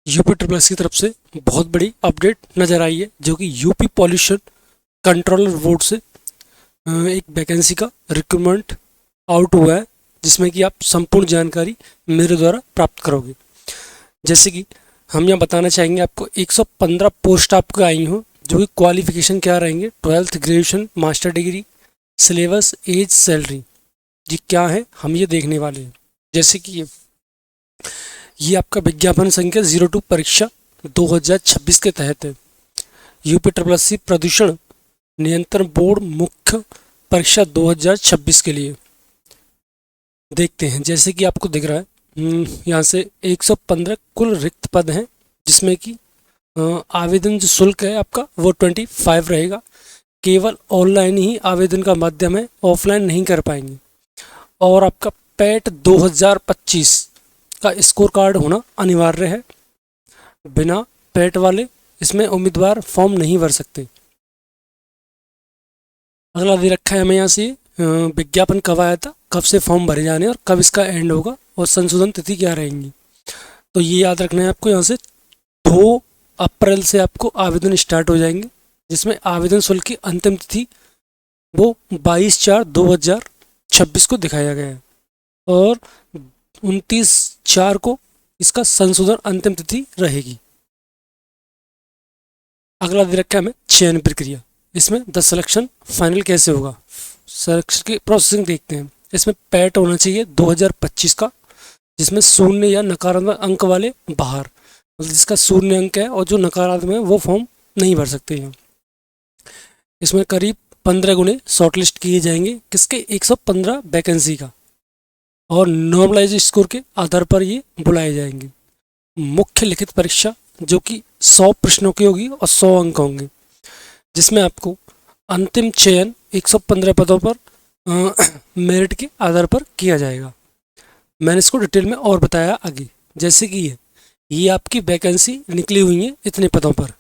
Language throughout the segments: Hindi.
यूपी ट्रिपल एस की तरफ से बहुत बड़ी अपडेट नज़र आई है, जो कि यूपी पॉल्यूशन कंट्रोलर बोर्ड से एक वैकेंसी का रिक्रूटमेंट आउट हुआ है, जिसमें कि आप संपूर्ण जानकारी मेरे द्वारा प्राप्त करोगे। जैसे कि हम यहाँ बताना चाहेंगे आपको 115 पोस्ट आपको आई हों, जो कि क्वालिफिकेशन क्या रहेंगे, 12th graduation, master degree, syllabus, age, salary, ये क्या है हम ये देखने वाले हैं। जैसे कि ये आपका विज्ञापन संख्या 02 परीक्षा 2026 के तहत है। यूपी ट्रिपल एस प्रदूषण नियंत्रण बोर्ड मुख्य परीक्षा 2026 के लिए देखते हैं। जैसे कि आपको दिख रहा है, यहाँ से 115 कुल रिक्त पद हैं, जिसमें कि आवेदन जो शुल्क है आपका वो 25 रहेगा। केवल ऑनलाइन ही आवेदन का माध्यम है, ऑफलाइन नहीं कर पाएंगे। और आपका पैट 2025 का स्कोर कार्ड होना अनिवार्य है। बिना पैट वाले इसमें उम्मीदवार फॉर्म नहीं भर सकते। अगला दे रखा है हमें यहाँ से विज्ञापन कब आया था, कब से फॉर्म भरे जाने और कब इसका एंड होगा और संशोधन तिथि क्या रहेंगी। तो ये याद रखना है आपको। यहाँ से 2 अप्रैल से आपको आवेदन स्टार्ट हो जाएंगे, जिसमें आवेदन शुल्क की अंतिम तिथि वो 22/4/2026 को दिखाया गया है और 29/4 को इसका संशोधन अंतिम तिथि रहेगी। अगला दे रखा है हमें चयन प्रक्रिया। इसमें 10 सिलेक्शन फाइनल कैसे होगा, सिलेक्शन की प्रोसेसिंग देखते हैं। इसमें पैट होना चाहिए 2025 का, जिसमें शून्य या नकारात्मक अंक वाले बाहर, मतलब जिसका शून्य अंक है और जो नकारात्मक है वो फॉर्म नहीं भर सकते हैं। इसमें करीब 15 गुने शॉर्टलिस्ट किए जाएंगे, किसके 115 वैकेंसी का, और नॉर्मलाइज स्कोर के आधार पर ये बुलाए जाएंगे। मुख्य लिखित परीक्षा जो कि 100 प्रश्नों की होगी और 100 अंक होंगे, जिसमें आपको अंतिम चयन 115 पदों पर मेरिट के आधार पर किया जाएगा। मैंने इसको डिटेल में और बताया आगे। जैसे कि ये आपकी वैकेंसी निकली हुई है इतने पदों पर,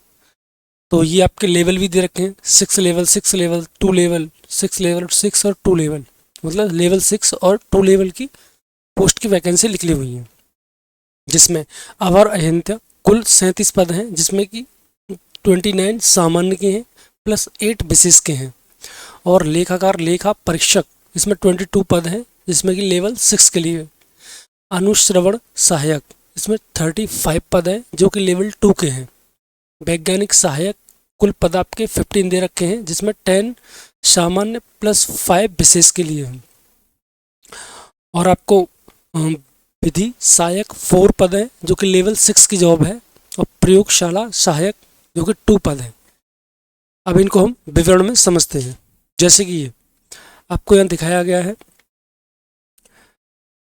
तो ये आपके लेवल भी दे रखे हैं, 6 लेवल, 6 लेवल, 2 लेवल, 6 लेवल, 6 और 2 लेवल, मतलब लेवल 6 और 2 लेवल की पोस्ट की वैकेंसी निकली हुई है। जिसमें अवर अहिंत्य कुल 37 पद हैं, जिसमें कि 29 सामान्य के हैं प्लस 8 विशेष के हैं। और लेखाकार लेखा परीक्षक इसमें 22 पद हैं, जिसमें कि लेवल 6 के लिए। अनुश्रवण सहायक इसमें 35 पद हैं, जो कि लेवल 2 के हैं। वैज्ञानिक सहायक कुल पद आपके 15 दे रखे हैं, जिसमें 10 सामान्य प्लस 5 विशेष के लिए हैं। और आपको विधि सहायक 4 पद है, जो कि लेवल 6 की जॉब है। और प्रयोगशाला सहायक जो कि 2 पद है। अब इनको हम विवरण में समझते हैं। जैसे कि ये आपको यहाँ दिखाया गया है,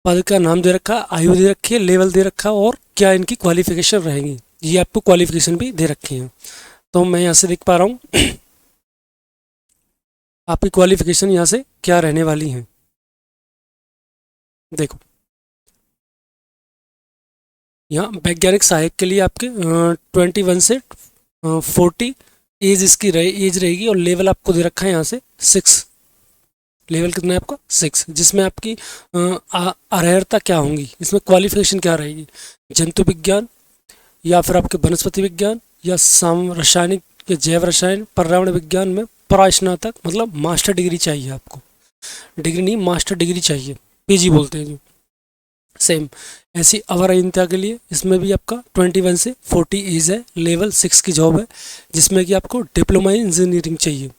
पद का नाम दे रखा, आयु दे रखी है, लेवल दे रखा और क्या इनकी क्वालिफिकेशन रहेंगी। ये आपको क्वालिफिकेशन भी दे रखी है। तो मैं यहाँ से देख पा रहा हूँ आपकी क्वालिफिकेशन यहाँ से क्या रहने वाली है। देखो यहाँ वैज्ञानिक सहायक के लिए आपके 21 से 40 एज इसकी एज रहेगी, और लेवल आपको दे रखा है यहाँ से 6। लेवल कितना है आपका 6, जिसमें आपकी अर्हता क्या होंगी, इसमें क्वालिफिकेशन क्या रहेगी, जंतु विज्ञान या फिर आपके वनस्पति विज्ञान या रासायनिक या जैव रसायन पर्यावरण विज्ञान में परास्नातक, मतलब मास्टर डिग्री चाहिए आपको। डिग्री नहीं, मास्टर डिग्री चाहिए, पीजी बोलते हैं जो। सेम ऐसी अवर अहिंता के लिए इसमें भी आपका 21 से 40 एज है, लेवल 6 की जॉब है, जिसमें कि आपको डिप्लोमा इन इंजीनियरिंग चाहिए।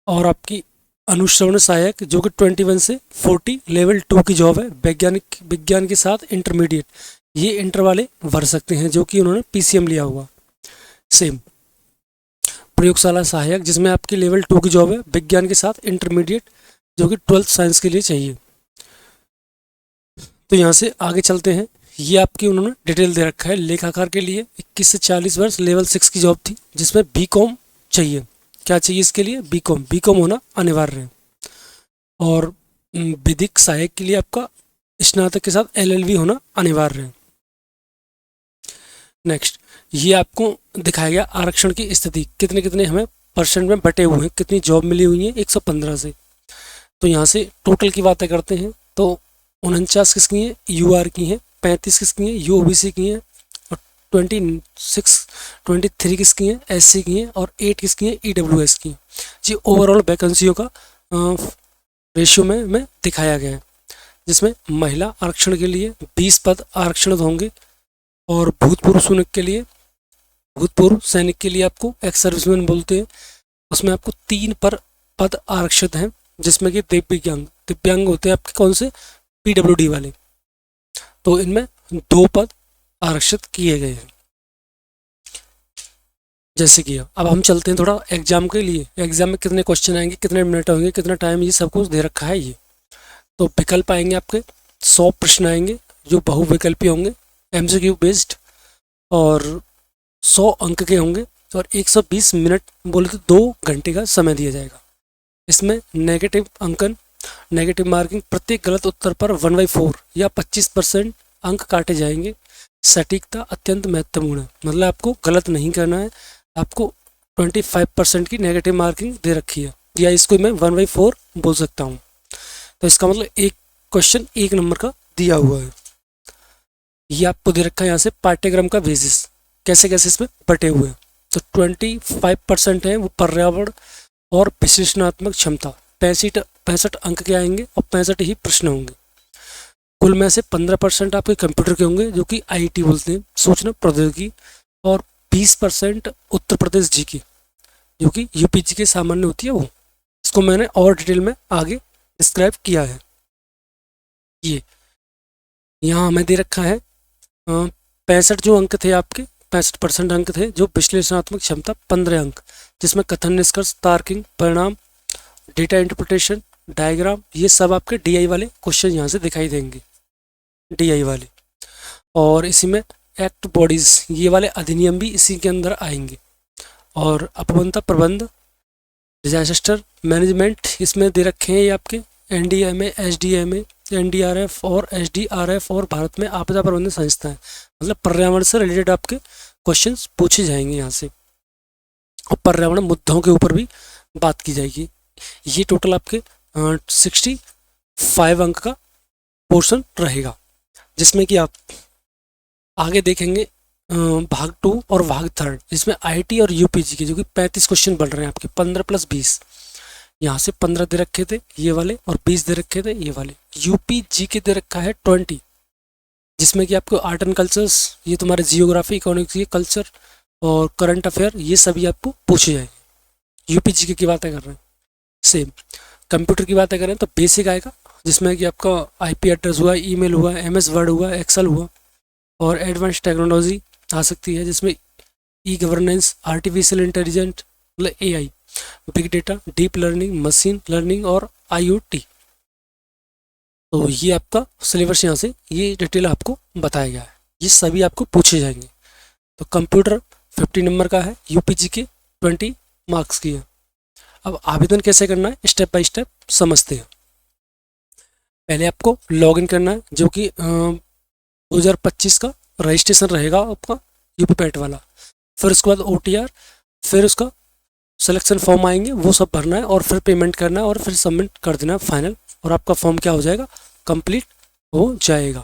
और आपकी अनुश्रवण सहायक जो कि 21 से 40 लेवल 2 की जॉब है, वैज्ञानिक विज्ञान के साथ इंटरमीडिएट, ये इंटर वाले भर सकते हैं जो कि उन्होंने पीसीएम लिया हुआ। सेम प्रयोगशाला सहायक जिसमें आपकी लेवल 2 की जॉब है, विज्ञान के साथ इंटरमीडिएट, जो कि 12th साइंस के लिए चाहिए। तो यहाँ से आगे चलते हैं। ये आपकी उन्होंने डिटेल दे रखा है। लेखाकार के लिए 21 से 40 वर्ष लेवल 6 की जॉब थी, जिसमें बीकॉम चाहिए। क्या चाहिए इसके लिए, बीकॉम, बीकॉम होना अनिवार्य है। और विधिक सहायक के लिए आपका स्नातक के साथ एलएलबी होना अनिवार्य है। नेक्स्ट ये आपको दिखाया गया आरक्षण की स्थिति, कितने कितने हमें परसेंट में बटे हुए हैं, कितनी जॉब मिली हुई है 115 से। तो यहाँ से टोटल की बातें करते हैं तो 49 किसकी हैं, यूआर की हैं, 35 किसकी हैं, यूओबीसी की हैं, और 26 23 किसकी हैं, SC की हैं, और 8 किसकी हैं, EWS की हैं। जी ओवरऑल वैकेंसियों का रेशियो में दिखाया गया है, जिसमें महिला आरक्षण के लिए 20 पद आरक्षणित होंगे, और भूतपूर्व सैनिक के लिए, भूतपूर्व सैनिक के लिए आपको एक्स सर्विसमैन बोलते हैं, उसमें आपको 3 पद आरक्षित हैं, जिसमें कि दिव्यांग होते हैं आपके कौन से, PWD वाले, तो इनमें 2 पद आरक्षित किए गए हैं। जैसे कि अब हम चलते हैं थोड़ा एग्जाम के लिए, एग्जाम में कितने क्वेश्चन आएंगे, कितने मिनट होंगे, कितना टाइम, ये सब कुछ दे रखा है ये। तो विकल्प आएंगे आपके 100 प्रश्न आएंगे जो बहुविकल्पी होंगे, MCQ बेस्ड, और 100 अंक के होंगे, और 120 मिनट बोले तो 2 घंटे का समय दिया जाएगा। इसमें नेगेटिव अंकन, नेगेटिव मार्किंग, प्रत्येक गलत उत्तर पर 1/4 या 25% अंक काटे जाएंगे। सटीकता अत्यंत महत्वपूर्ण है, मतलब आपको गलत नहीं करना है, आपको 25% की नेगेटिव मार्किंग दे रखी है, या इसको मैं 1/4 बोल सकता हूँ। तो इसका मतलब एक क्वेश्चन 1 नंबर का दिया हुआ है। ये आपको दे रखा है यहाँ से पाठ्यक्रम का बेसिस, कैसे कैसे इसमें बटे हुए हैं। तो 25% है वो पर्यावरण और विश्लेषणात्मक क्षमता, 65 अंक के आएंगे, और 65 ही प्रश्न होंगे। कुल में से 15% आपके कंप्यूटर के होंगे, जो कि IT बोलते हैं, सूचना प्रौद्योगिकी, और 20% उत्तर प्रदेश जी की, जो कि UPG के सामान्य होती है वो। इसको मैंने और डिटेल में आगे डिस्क्राइब किया है। ये यहाँ हमें दे रखा है 65 जो अंक थे आपके, 65% अंक थे, जो विश्लेषणात्मक क्षमता 15 अंक, जिसमें कथन, निष्कर्ष, तार्किक, परिणाम, डेटा इंटरप्रिटेशन, डायग्राम, ये सब आपके DI वाले क्वेश्चन यहाँ से दिखाई देंगे, DI वाले। और इसी में एक्ट बॉडीज, ये वाले अधिनियम भी इसी के अंदर आएंगे। और आपदा प्रबंध, डिजास्टर मैनेजमेंट, इसमें दे रखे हैं ये आपके NDMA, SDMA, NDRF और SDRF, और भारत में आपदा प्रबंधन संस्था है, मतलब पर्यावरण से रिलेटेड आपके क्वेश्चंस पूछे जाएंगे यहाँ से, और पर्यावरण मुद्दों के ऊपर भी बात की जाएगी। ये टोटल आपके 65 अंक का पोर्शन रहेगा, जिसमें कि आप आगे देखेंगे भाग 2 और भाग 3, जिसमें IT और UPG के, जो कि 35 क्वेश्चन बन रहे हैं आपके, 15 + 20, यहाँ से 15 दे रखे थे ये वाले, और 20 दे रखे थे ये वाले। UPG के दे रखा है 20, जिसमें कि आपको आर्ट एंड कल्चर्स, ये तुम्हारे जियोग्राफी, इकोनॉमिक्स, ये कल्चर और करंट अफेयर, ये सभी आपको पूछे जाएंगे। UPG की बातें कर रहे हैं। सेम कंप्यूटर की बातें करें तो बेसिक आएगा, जिसमें कि आपका IP एड्रेस हुआ, ईमेल हुआ, MS वर्ड हुआ, एक्सेल हुआ, और एडवांस टेक्नोलॉजी आ सकती है, जिसमें E-गवर्नेंस, आर्टिफिशियल इंटेलिजेंट मतलब AI, big data, deep learning, machine learning, और IoT। तो ये आपका सिलेबस यहाँ से ये डिटेल आपको बताया गया है, ये सभी आपको पूछे जाएंगे। तो कंप्यूटर 50 नंबर का है, UPG के 20 मार्क्स की है। अब आवेदन कैसे करना है, स्टेप बाय स्टेप समझते हैं। पहले आपको लॉगिन करना है, जो कि 2025 का रजिस्ट्रेशन रहेगा आपका UP पैट वाला। फिर उसके बाद OTR, फिर उसका सिलेक्शन फॉर्म आएंगे, वो सब भरना है, और फिर पेमेंट करना है, और फिर सबमिट कर देना है फाइनल, और आपका फॉर्म क्या हो जाएगा, कंप्लीट हो जाएगा।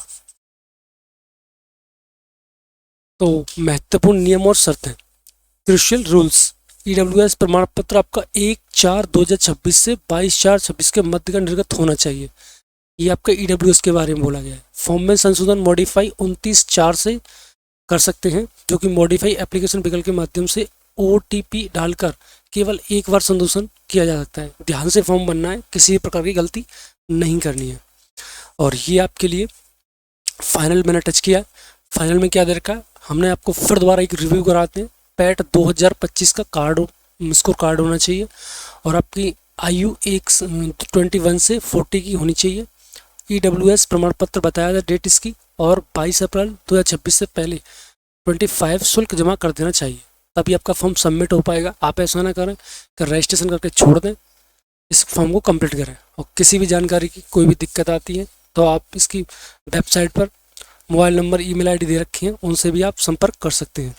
तो महत्वपूर्ण नियम और शर्तें, क्रूशियल रूल्स। EWS प्रमाण पत्र आपका 1/4/2026 से 22/4/26 के मध्य का निर्गत होना चाहिए। ये आपका EWS के बारे में बोला गया है। फॉर्म में संशोधन मॉडिफाई 29/4 से कर सकते हैं, जो कि मॉडिफाई एप्लीकेशन विकल्प के माध्यम से OTP डालकर केवल एक बार संशोधन किया जा सकता है। ध्यान से फॉर्म बनना है, किसी भी प्रकार की गलती नहीं करनी है। और ये आपके लिए फाइनल मैंने टच किया। फाइनल में क्या दे रखा है, हमने आपको फिर दोबारा एक रिव्यू कराते हैं। पैट 2025 का कार्ड, स्कोर कार्ड होना चाहिए, और आपकी आयु 21 से 40 की होनी चाहिए। EWS प्रमाण पत्र बताया था डेट इसकी, और 22 अप्रैल 2026 से पहले 25 शुल्क जमा कर देना चाहिए, तभी आपका फॉर्म सबमिट हो पाएगा। आप ऐसा ना करें कि रजिस्ट्रेशन करके छोड़ दें, इस फॉर्म को कंप्लीट करें। और किसी भी जानकारी की कोई भी दिक्कत आती है तो आप इसकी वेबसाइट पर मोबाइल नंबर, email ID दे रखी हैं, उनसे भी आप संपर्क कर सकते हैं।